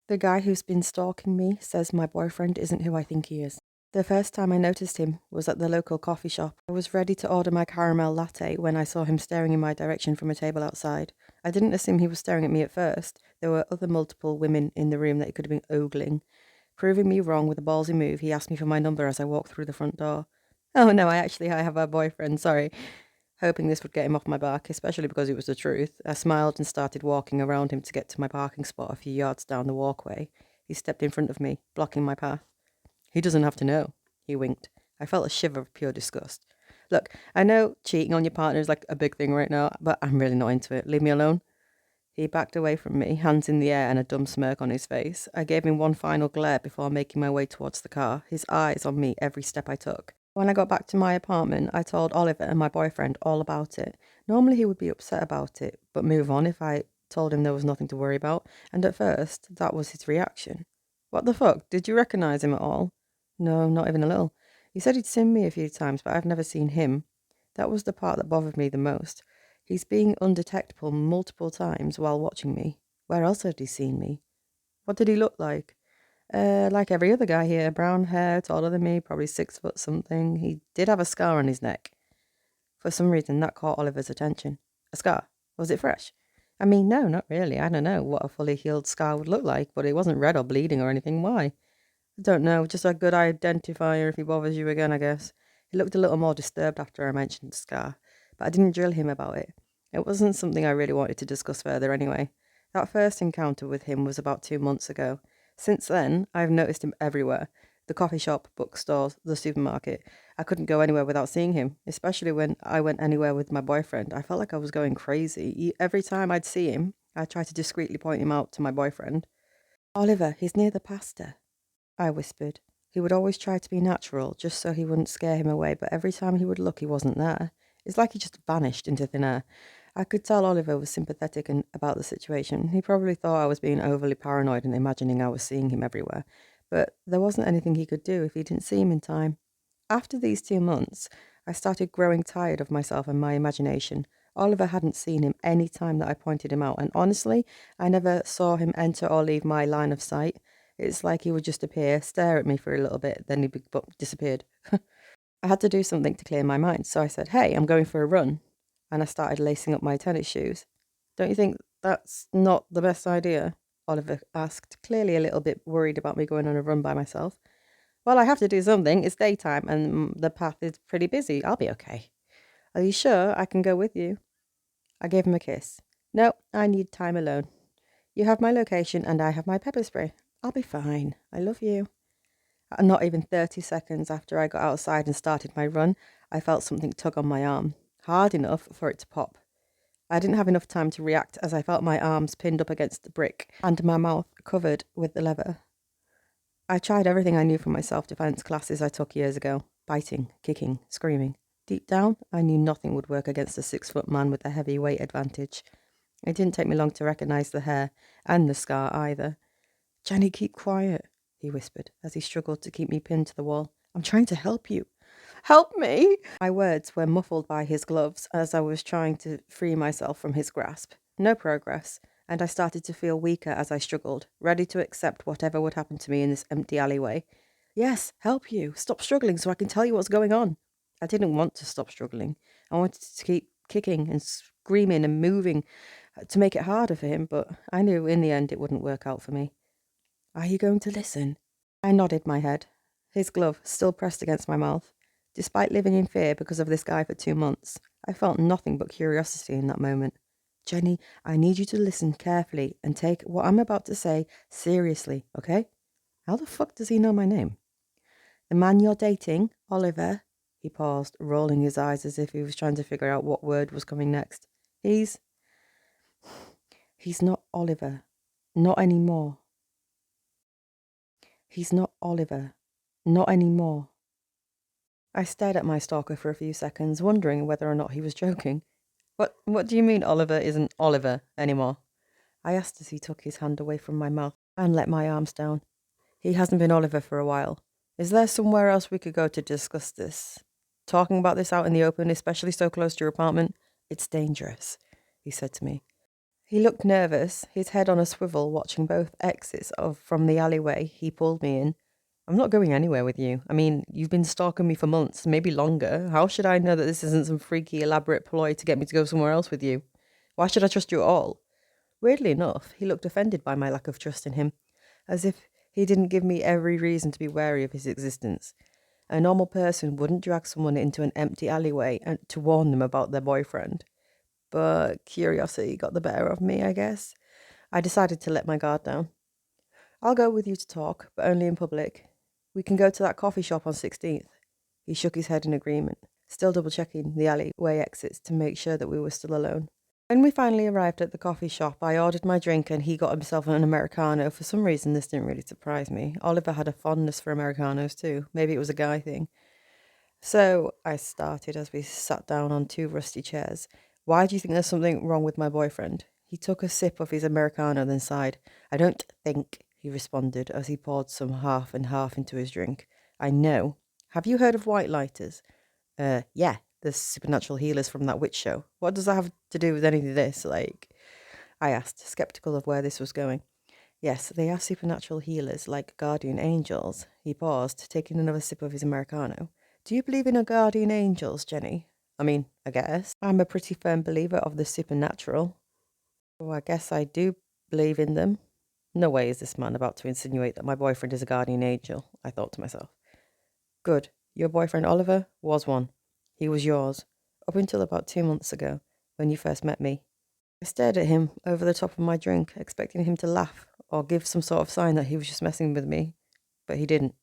The guy who's been stalking me says my boyfriend isn't who I think he is. The first time I noticed him was at the local coffee shop. I was ready to order my caramel latte when I saw him staring in my direction from a table outside. I didn't assume he was staring at me at first. There were other multiple women in the room that he could have been ogling. Proving me wrong with a ballsy move, he asked me for my number as I walked through the front door. Oh no, I have a boyfriend, sorry. Hoping this would get him off my back, especially because it was the truth. I smiled and started walking around him to get to my parking spot a few yards down the walkway. He stepped in front of me, blocking my path. He doesn't have to know, he winked. I felt a shiver of pure disgust. Look, I know cheating on your partner is like a big thing right now, but I'm really not into it. Leave me alone. He backed away from me, hands in the air and a dumb smirk on his face. I gave him one final glare before making my way towards the car, his eyes on me every step I took. When I got back to my apartment, I told Oliver and my boyfriend all about it. Normally he would be upset about it, but move on if I told him there was nothing to worry about, and at first, that was his reaction. What the fuck? Did you recognise him at all? No, not even a little. He said he'd seen me a few times, but I've never seen him. That was the part that bothered me the most. He's being undetectable multiple times while watching me. Where else had he seen me? What did he look like? Like every other guy here, brown hair, taller than me, probably 6 foot something. He did have a scar on his neck. For some reason, that caught Oliver's attention. A scar? Was it fresh? I mean, no, not really. I don't know what a fully healed scar would look like, but it wasn't red or bleeding or anything. Why? I don't know, just a good identifier if he bothers you again, I guess. He looked a little more disturbed after I mentioned the scar, but I didn't drill him about it. It wasn't something I really wanted to discuss further anyway. That first encounter with him was about 2 months ago. Since then, I've noticed him everywhere. The coffee shop, bookstores, the supermarket. I couldn't go anywhere without seeing him, especially when I went anywhere with my boyfriend. I felt like I was going crazy. Every time I'd see him, I'd try to discreetly point him out to my boyfriend. Oliver, he's near the pasta, I whispered. He would always try to be natural, just so he wouldn't scare him away, but every time he would look, he wasn't there. It's like he just vanished into thin air. I could tell Oliver was sympathetic about the situation. He probably thought I was being overly paranoid and imagining I was seeing him everywhere. But there wasn't anything he could do if he didn't see him in time. After these 2 months, I started growing tired of myself and my imagination. Oliver hadn't seen him any time that I pointed him out, and honestly, I never saw him enter or leave my line of sight. It's like he would just appear, stare at me for a little bit, then he'd disappeared. I had to do something to clear my mind, so I said, "Hey, I'm going for a run." And I started lacing up my tennis shoes. Don't you think that's not the best idea? Oliver asked, clearly a little bit worried about me going on a run by myself. Well, I have to do something. It's daytime and the path is pretty busy. I'll be okay. Are you sure I can go with you? I gave him a kiss. No, I need time alone. You have my location and I have my pepper spray. I'll be fine. I love you. Not even 30 seconds after I got outside and started my run, I felt something tug on my arm, hard enough for it to pop. I didn't have enough time to react as I felt my arms pinned up against the brick and my mouth covered with the leather. I tried everything I knew from my self-defense classes I took years ago. Biting, kicking, screaming. Deep down, I knew nothing would work against a 6 foot man with a heavy weight advantage. It didn't take me long to recognize the hair, and the scar either. "Jenny, keep quiet," he whispered, as he struggled to keep me pinned to the wall. "I'm trying to help you." "Help me!" My words were muffled by his gloves as I was trying to free myself from his grasp. No progress, and I started to feel weaker as I struggled, ready to accept whatever would happen to me in this empty alleyway. "Yes, help you. Stop struggling so I can tell you what's going on." I didn't want to stop struggling. I wanted to keep kicking and screaming and moving to make it harder for him, but I knew in the end it wouldn't work out for me. "Are you going to listen?" I nodded my head, his glove still pressed against my mouth. Despite living in fear because of this guy for 2 months, I felt nothing but curiosity in that moment. "Jenny, I need you to listen carefully and take what I'm about to say seriously, okay?" How the fuck does he know my name? "The man you're dating, Oliver," he paused, rolling his eyes as if he was trying to figure out what word was coming next. He's not Oliver. Not anymore. He's not Oliver. Not anymore. I stared at my stalker for a few seconds, wondering whether or not he was joking. What do you mean Oliver isn't Oliver anymore?" I asked as he took his hand away from my mouth and let my arms down. "He hasn't been Oliver for a while. Is there somewhere else we could go to discuss this? Talking about this out in the open, especially so close to your apartment, it's dangerous," he said to me. He looked nervous, his head on a swivel, watching both exits from the alleyway he pulled me in. I'm not going anywhere with you. I mean, you've been stalking me for months, maybe longer. How should I know that this isn't some freaky, elaborate ploy to get me to go somewhere else with you? Why should I trust you at all? Weirdly enough, he looked offended by my lack of trust in him, as if he didn't give me every reason to be wary of his existence. A normal person wouldn't drag someone into an empty alleyway and to warn them about their boyfriend. But curiosity got the better of me, I guess. I decided to let my guard down. I'll go with you to talk, but only in public. We can go to that coffee shop on 16th. He shook his head in agreement, still double-checking the alleyway exits to make sure that we were still alone. When we finally arrived at the coffee shop, I ordered my drink and he got himself an Americano. For some reason, this didn't really surprise me. Oliver had a fondness for Americanos too. Maybe it was a guy thing. So I started as we sat down on two rusty chairs. Why do you think there's something wrong with my boyfriend? He took a sip of his Americano, then sighed. I don't think, he responded as he poured some half and half into his drink. I know. Have you heard of white lighters? Yeah, the supernatural healers from that witch show. What does that have to do with any of this? I asked, skeptical of where this was going. Yes, they are supernatural healers, like guardian angels. He paused, taking another sip of his Americano. Do you believe in a guardian angels, Jenny? I mean, I guess. I'm a pretty firm believer of the supernatural. Oh, I guess I do believe in them. No way is this man about to insinuate that my boyfriend is a guardian angel, I thought to myself. Good. Your boyfriend Oliver was one. He was yours, up until about 2 months ago, when you first met me. I stared at him over the top of my drink, expecting him to laugh or give some sort of sign that he was just messing with me, but he didn't.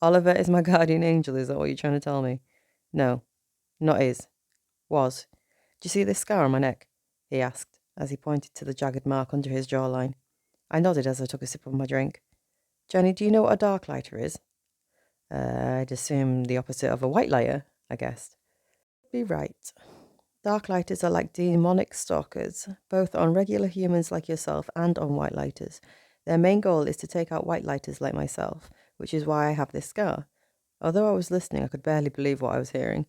Oliver is my guardian angel, is that what you're trying to tell me? No, not is. Was. Do you see this scar on my neck? He asked, as he pointed to the jagged mark under his jawline. I nodded as I took a sip of my drink. Jenny, do you know what a dark lighter is? I'd assume the opposite of a white lighter, I guessed. Be right. Dark lighters are like demonic stalkers, both on regular humans like yourself and on white lighters. Their main goal is to take out white lighters like myself, which is why I have this scar. Although I was listening, I could barely believe what I was hearing.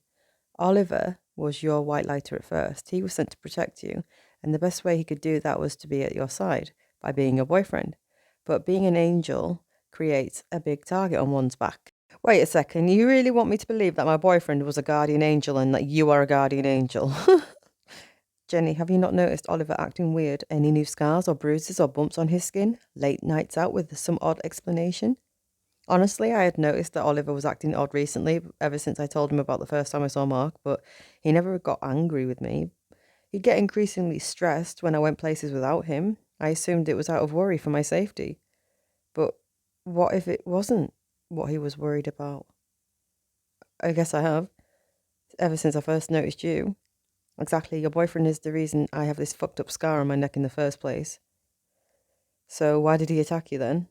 Oliver was your white lighter at first. He was sent to protect you, and the best way he could do that was to be at your side, by being your boyfriend. But being an angel creates a big target on one's back. Wait a second, you really want me to believe that my boyfriend was a guardian angel and that you are a guardian angel? Jenny, have you not noticed Oliver acting weird? Any new scars or bruises or bumps on his skin? Late nights out with some odd explanation? Honestly, I had noticed that Oliver was acting odd recently, ever since I told him about the first time I saw Mark, but he never got angry with me. He'd get increasingly stressed when I went places without him. I assumed it was out of worry for my safety. But what if it wasn't what he was worried about? I guess I have, ever since I first noticed you. Exactly, your boyfriend is the reason I have this fucked up scar on my neck in the first place. So why did he attack you then?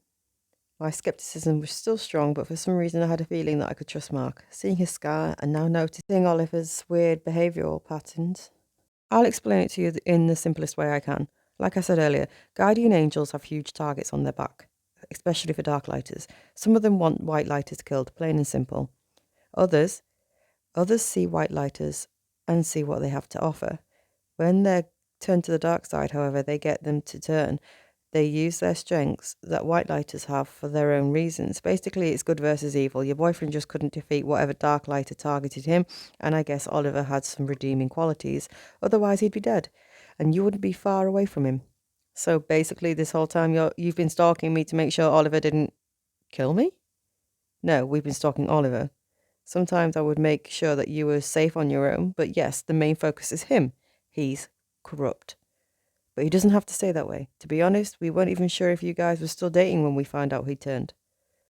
My skepticism was still strong, but for some reason I had a feeling that I could trust Mark. Seeing his scar and now noticing Oliver's weird behavioural patterns. I'll explain it to you in the simplest way I can. Like I said earlier, guardian angels have huge targets on their back, especially for dark lighters. Some of them want white lighters killed, plain and simple. Others see white lighters and see what they have to offer. When they're turned to the dark side, however, they get them to turn. They use their strengths that white lighters have for their own reasons. Basically, it's good versus evil. Your boyfriend just couldn't defeat whatever dark lighter targeted him, and I guess Oliver had some redeeming qualities. Otherwise, he'd be dead, and you wouldn't be far away from him. So basically, this whole time you've been stalking me to make sure Oliver didn't kill me? No, we've been stalking Oliver. Sometimes I would make sure that you were safe on your own, but yes, the main focus is him. He's corrupt. But he doesn't have to stay that way. To be honest, we weren't even sure if you guys were still dating when we found out he turned.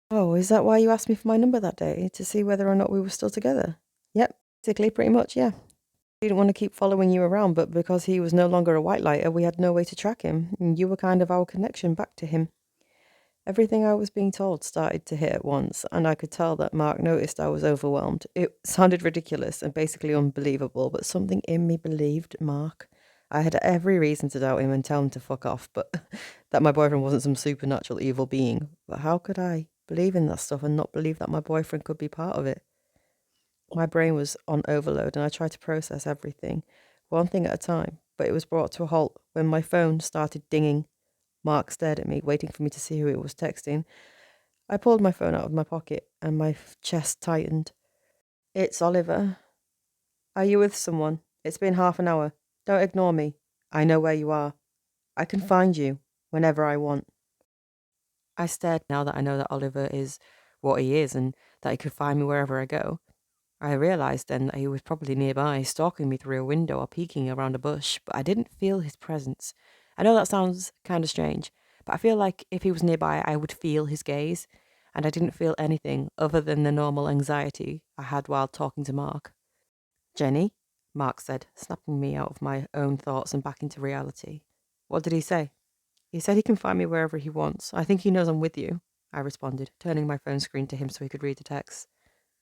Oh, is that why you asked me for my number that day? To see whether or not we were still together? Yep, basically, pretty much, yeah. We didn't want to keep following you around, but because he was no longer a white lighter, we had no way to track him, and you were kind of our connection back to him. Everything I was being told started to hit at once, and I could tell that Mark noticed I was overwhelmed. It sounded ridiculous and basically unbelievable, but something in me believed Mark. I had every reason to doubt him and tell him to fuck off, but that my boyfriend wasn't some supernatural evil being. But how could I believe in that stuff and not believe that my boyfriend could be part of it? My brain was on overload and I tried to process everything. one thing at a time, but it was brought to a halt when my phone started dinging. Mark stared at me, waiting for me to see who it was texting. I pulled my phone out of my pocket and my chest tightened. It's Oliver. Are you with someone? It's been half an hour. Don't ignore me. I know where you are. I can find you whenever I want. I stared now that I know that Oliver is what he is and that he could find me wherever I go. I realised then that he was probably nearby, stalking me through a window or peeking around a bush, but I didn't feel his presence. I know that sounds kind of strange, but I feel like if he was nearby, I would feel his gaze, and I didn't feel anything other than the normal anxiety I had while talking to Mark. Jenny, Mark said, snapping me out of my own thoughts and back into reality. What did he say? He said he can find me wherever he wants. I think he knows I'm with you, I responded, turning my phone screen to him so he could read the text.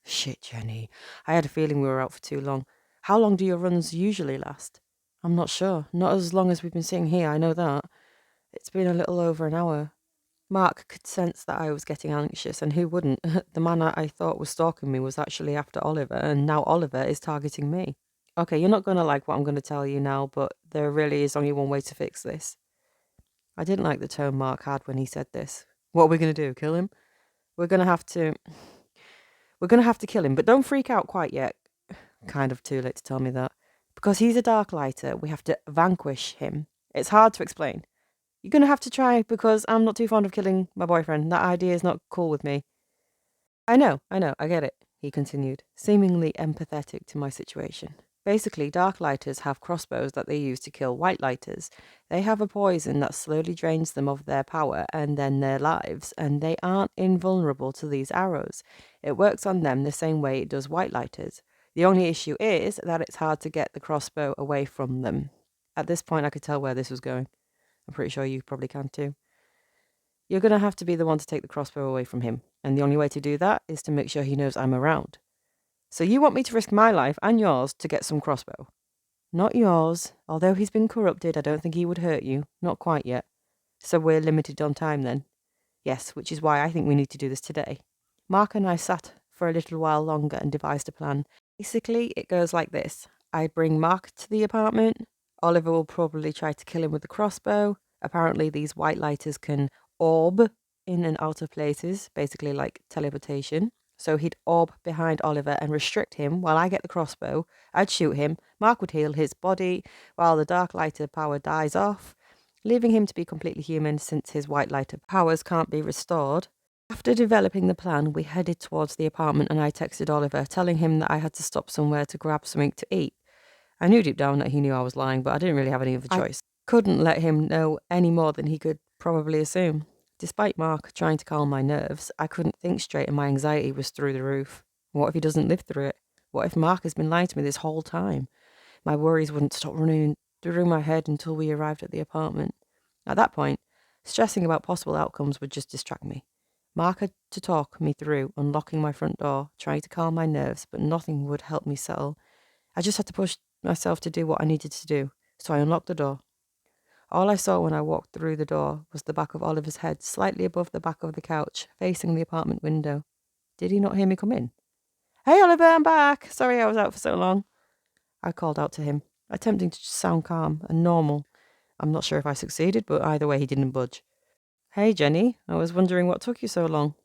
Shit, Jenny. I had a feeling we were out for too long. How long do your runs usually last? I'm not sure. Not as long as we've been sitting here, I know that. It's been a little over an hour. Mark could sense that I was getting anxious, and who wouldn't? The man I thought was stalking me was actually after Oliver, and now Oliver is targeting me. Okay, you're not going to like what I'm going to tell you now, but there really is only one way to fix this. I didn't like the tone Mark had when he said this. What are we going to do? Kill him? We're going to have to... We're going to have to kill him, but don't freak out quite yet. Kind of too late to tell me that. Because he's a dark lighter, we have to vanquish him. It's hard to explain. You're going to have to try because I'm not too fond of killing my boyfriend. That idea is not cool with me. I know, I get it, he continued, seemingly empathetic to my situation. Basically, dark lighters have crossbows that they use to kill white lighters. They have a poison that slowly drains them of their power and then their lives, and they aren't invulnerable to these arrows. It works on them the same way it does white lighters. The only issue is that it's hard to get the crossbow away from them. At this point, I could tell where this was going. I'm pretty sure you probably can too. You're going to have to be the one to take the crossbow away from him, and the only way to do that is to make sure he knows I'm around. So you want me to risk my life and yours to get some crossbow? Not yours. Although he's been corrupted, I don't think he would hurt you. Not quite yet. So we're limited on time then? Yes, which is why I think we need to do this today. Mark and I sat for a little while longer and devised a plan. Basically, it goes like this. I bring Mark to the apartment. Oliver will probably try to kill him with the crossbow. Apparently, these white lighters can orb in and out of places, basically like teleportation. So he'd orb behind Oliver and restrict him while I get the crossbow. I'd shoot him. Mark would heal his body while the dark lighter power dies off, leaving him to be completely human since his white lighter powers can't be restored. After developing the plan, we headed towards the apartment and I texted Oliver, telling him that I had to stop somewhere to grab something to eat. I knew deep down that he knew I was lying, but I didn't really have any other choice. I couldn't let him know any more than he could probably assume. Despite Mark trying to calm my nerves, I couldn't think straight and my anxiety was through the roof. What if he doesn't live through it? What if Mark has been lying to me this whole time? My worries wouldn't stop running through my head until we arrived at the apartment. At that point, stressing about possible outcomes would just distract me. Mark had to talk me through unlocking my front door, trying to calm my nerves, but nothing would help me settle. I just had to push myself to do what I needed to do, so I unlocked the door. All I saw when I walked through the door was the back of Oliver's head slightly above the back of the couch, facing the apartment window. Did he not hear me come in? Hey Oliver, I'm back! Sorry I was out for so long. I called out to him, attempting to sound calm and normal. I'm not sure if I succeeded, but either way he didn't budge. Hey Jenny, I was wondering what took you so long.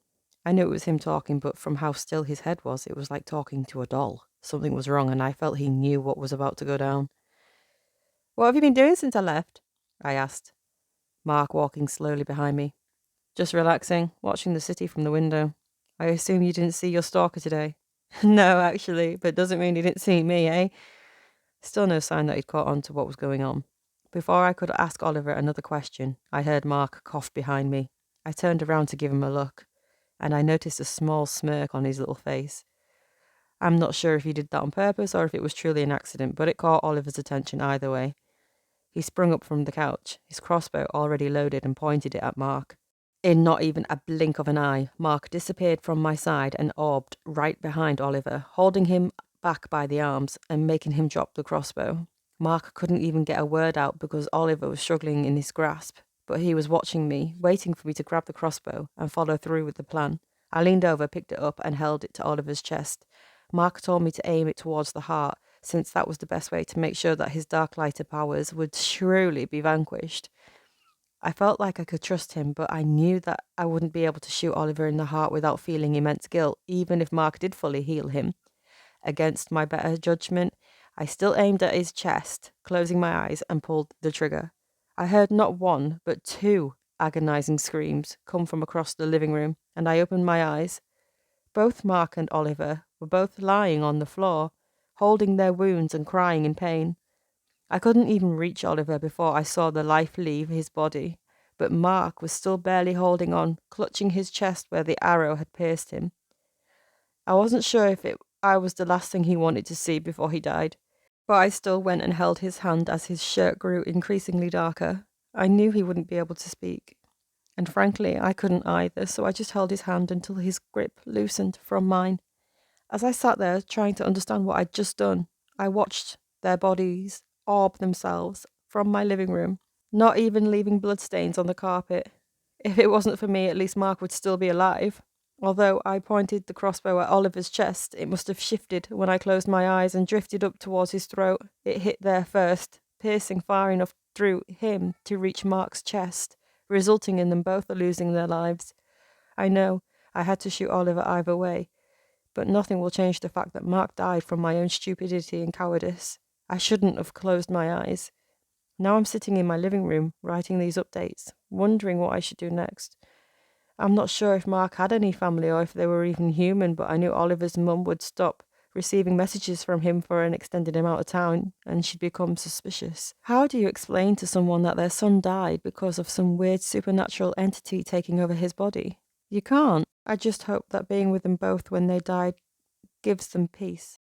I knew it was him talking, but from how still his head was, it was like talking to a doll. Something was wrong, and I felt he knew what was about to go down. What have you been doing since I left? I asked, Mark walking slowly behind me. Just relaxing, watching the city from the window. I assume you didn't see your stalker today. No, actually, but doesn't mean he didn't see me, eh? Still no sign that he'd caught on to what was going on. Before I could ask Oliver another question, I heard Mark cough behind me. I turned around to give him a look, and I noticed a small smirk on his little face. I'm not sure if he did that on purpose or if it was truly an accident, but it caught Oliver's attention either way. He sprung up from the couch, his crossbow already loaded, and pointed it at Mark. In not even a blink of an eye, Mark disappeared from my side and orbed right behind Oliver, holding him back by the arms and making him drop the crossbow. Mark couldn't even get a word out because Oliver was struggling in his grasp, but he was watching me, waiting for me to grab the crossbow and follow through with the plan. I leaned over, picked it up, and held it to Oliver's chest. Mark told me to aim it towards the heart, since that was the best way to make sure that his dark lighter powers would surely be vanquished. I felt like I could trust him, but I knew that I wouldn't be able to shoot Oliver in the heart without feeling immense guilt, even if Mark did fully heal him. Against my better judgment, I still aimed at his chest, closing my eyes, and pulled the trigger. I heard not one, but two agonizing screams come from across the living room, and I opened my eyes. Both Mark and Oliver were both lying on the floor, holding their wounds and crying in pain. I couldn't even reach Oliver before I saw the life leave his body, but Mark was still barely holding on, clutching his chest where the arrow had pierced him. I wasn't sure if I was the last thing he wanted to see before he died, but I still went and held his hand as his shirt grew increasingly darker. I knew he wouldn't be able to speak, and frankly, I couldn't either, so I just held his hand until his grip loosened from mine. As I sat there trying to understand what I'd just done, I watched their bodies orb themselves from my living room, not even leaving bloodstains on the carpet. If it wasn't for me, at least Mark would still be alive. Although I pointed the crossbow at Oliver's chest, it must have shifted when I closed my eyes and drifted up towards his throat. It hit there first, piercing far enough through him to reach Mark's chest, resulting in them both losing their lives. I know I had to shoot Oliver either way, but nothing will change the fact that Mark died from my own stupidity and cowardice. I shouldn't have closed my eyes. Now I'm sitting in my living room, writing these updates, wondering what I should do next. I'm not sure if Mark had any family or if they were even human, but I knew Oliver's mum would stop receiving messages from him for an extended amount of time, and she'd become suspicious. How do you explain to someone that their son died because of some weird supernatural entity taking over his body? You can't. I just hope that being with them both when they died gives them peace.